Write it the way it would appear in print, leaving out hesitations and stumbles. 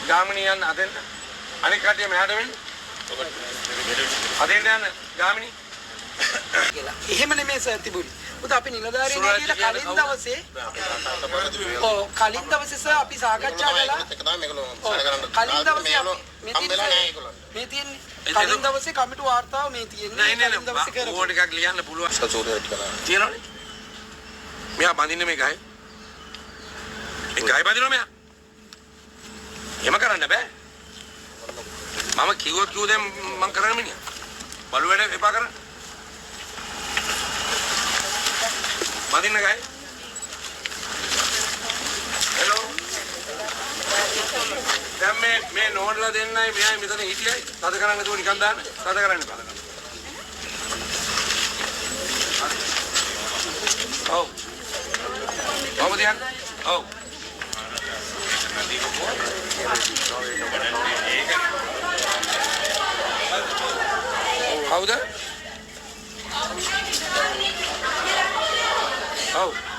ගාමිණී යන්න අතෙන්. අනික කට්ටිය මෙහාට වෙන්න. අතෙන් යන්න ගාමිණී. එහෙම නෙමෙයි සර් තිබුණේ. උත අපි නිලධාරීන් කියලා කලින් දවසේ කලින් දවසේ සර් අපි සාකච්ඡා කළා. කලින් දවසේ මේ තියෙන්නේ කලින් දවසේ කමිටු වාර්තාව මේ තියෙන්නේ. නෑ ඕන ටිකක් ලියන්න පුළුවන්. සසෝදයට කරා. තියෙනවනේ. මෙයා බඳින්නේ මේ ගහේ. ඒ ගහේ බඳිනවා මෙයා. එහෙම කරන්න බෑ. මම කිව්වොත් දැන් මං කරන්නේ මිනිහා. බලු වැඩ එපා කරන්න. බඳින්න ගහේ. හෙලෝ. දැන් මේ නෝඩ්ලා දෙන්නයි මෙයයි මෙතන හිටියයි. තද කරන්න දුව නිකන් දාන්න. තද කරන්න බලන්න. ඔව්. කොහොමද යන්නේ? ඔව්. කවුද? ඔව්.